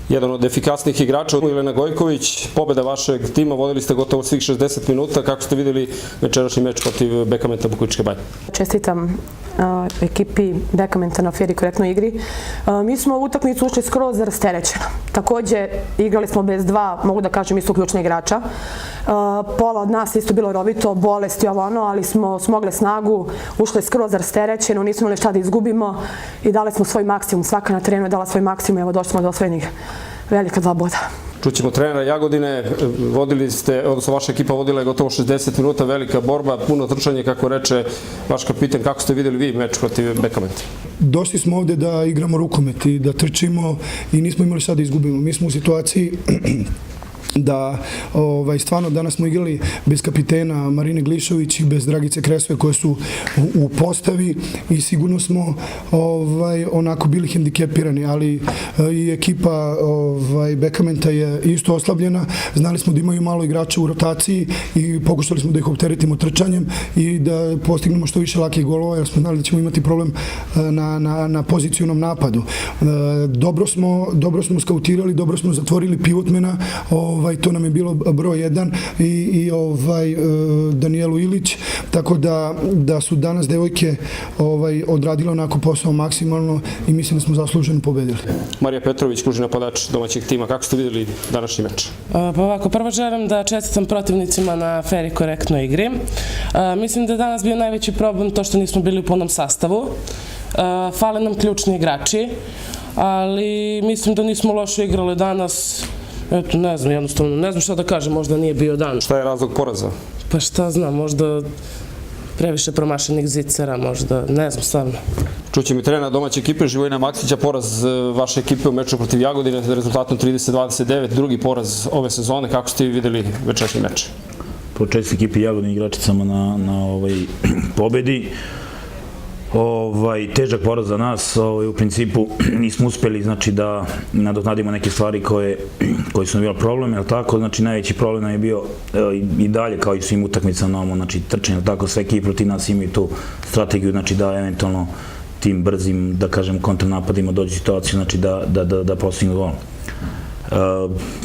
Jedan od efikasnijih igrača, Milena Gojković, pobeda vašeg tima, vodili ste gotovo svih 60 minuta. Kako ste videli večerašnji meč protiv Bekamenta Bukovičke Banje? Čestitam ekipi Bekamenta na fer i korektnoj igri. Mi smo u utakmicu ušli skroz rasterećeno. Takođe, igrali smo bez dva, mogu da kažem, isto ključna igrača. Pola od nas isto bilo rovito, bolesti, ovo ono, ali smo smogle snagu, ušli skroz rasterećeno, nismo imali šta da izgubimo i dali smo svoj maksimum. Svaka na terenu je dala svoj maksimum i evo došli smo do osvojenih velika 2 boda. Čućemo trenera Jagodine, vodili ste, odnosno vaša ekipa vodila je gotovo 60 minuta, velika borba, puno trčanje, kako reče vaš kapitan. Kako ste videli vi meč protiv Bekamenta? Došli smo ovde da igramo rukomet i da trčimo i nismo imali šta da izgubimo. Mi smo u situaciji da stvarno danas smo igrali bez kapitena Marine Glišović i bez Dragice Kresove koje su u postavi i sigurno smo onako bili hendikepirani, ali i ekipa Bekamenta je isto oslabljena. Znali smo da imaju malo igrača u rotaciji i pokušali smo da ih opteretimo trčanjem i da postignemo što više lakih golova, jer smo znali da ćemo imati problem na pozicionom napadu. Dobro smo skautirali, dobro smo zatvorili pivotmena, to nam je bilo broj 1 i Danijelu Ilić, tako da su danas devojke odradile onako posao maksimalno i mislim da smo zasluženo pobedili. Marija Petrović, kružni napadač domaćeg tima, kako ste videli današnji meč? Pa ovako, prvo želim da čestitam protivnicima na fer i korektnoj igri. Mislim da je danas bio najveći problem to što nismo bili u punom sastavu. Fale nam ključni igrači, ali mislim da nismo loše igrali danas. Eto, ne znam, jednostavno, ne znam šta da kažem, možda nije bio dan. Šta je razlog poraza? Pa šta znam, možda previše promašenih zicera, možda, ne znam, stvarno. Čućemo i trenera domaće ekipe, Živojina Maksića, poraz vaše ekipe u meču protiv Jagodine, rezultatom 30-29, drugi poraz ove sezone. Kako ste videli večerašnji meč? Počest ekipi Jagodine igračicama na pobedi. Težak poraz za nas, u principu nismo uspeli da nadoknadimo neke stvari koje su nam bile problem, je li tako? Znači najveći problem nam je bio i dalje kao i svim utakmicama, znači trčanje, tako sve ekipe protiv nas imaju tu strategiju, znači da eventualno tim brzim, da kažem, kontranapadima dođe situaciju, znači da postignu gol.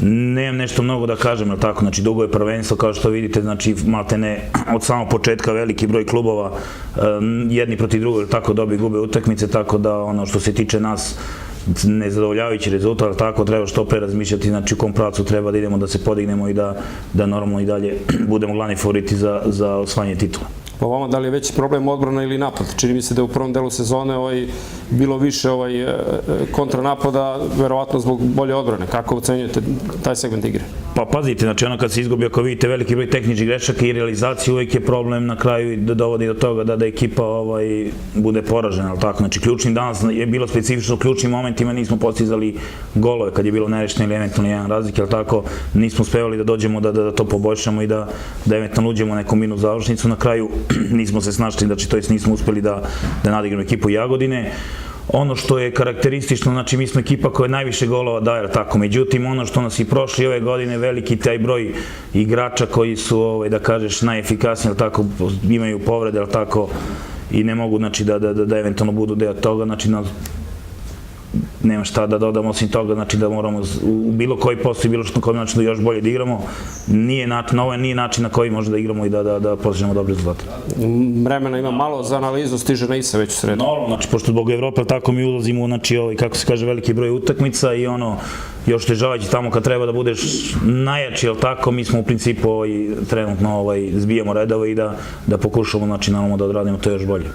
Nemam nešto mnogo da kažem, ali tako, znači dugo je prvenstvo, kao što vidite, znači maltene od samog početka veliki broj klubova, jedni protiv drugog, tako dobi gube utakmice, tako da ono što se tiče nas, nezadovoljavajući rezultat, tako treba što pre razmišljati, znači u kom pravcu treba da idemo, da se podignemo i da normalno i dalje budemo glavni favoriti za osvajanje titula. Po vama, da li je veći problem odbrana ili napad? Čini mi se da je u prvom delu sezone bilo više kontranapada, verovatno zbog bolje odbrane. Kako ocenjujete taj segment igre? Pa pazite, znači ono kad se izgubi, ako vidite veliki broj tehničkih grešaka i realizacije, uvijek je problem na kraju da dovodi do toga da ekipa bude poražena, ali tako. Znači ključni danas je bilo specifično, u ključnim momentima nismo postizali golove kad je bilo nerešeno ili eventualno jedan razlik, ali tako nismo uspevali da dođemo da to poboljšamo i da eventualno uđemo u neku mirnu završnicu. Na kraju nismo se snašli, znači to jest nismo uspeli da nadigramo ekipu Jagodine. Ono što je karakteristično, znači mi smo ekipa koja najviše golova daje, tako, međutim ono što nas i prošli ove godine, veliki taj broj igrača koji su, da kažeš, najefikasniji, tako, imaju povrede, tako, i ne mogu, znači, da eventualno budu deo toga, znači, nema šta da dodamo osim toga, znači da moramo u bilo koji posao i bilo što na koji način da još bolje da igramo. Ovo nije način na koji možemo da igramo i da postižemo dobre rezultate. Vremena ima malo za analizu, stiže na Isa već u sredu. Normalno, znači pošto zbog Evrope, tako mi ulazimo u, kako se kaže, veliki broj utakmica i još težavajući tamo kad treba da budeš najjači, ali tako, mi smo u principu trenutno zbijamo redove i da pokušamo, znači, normalno da odradimo to još bolje.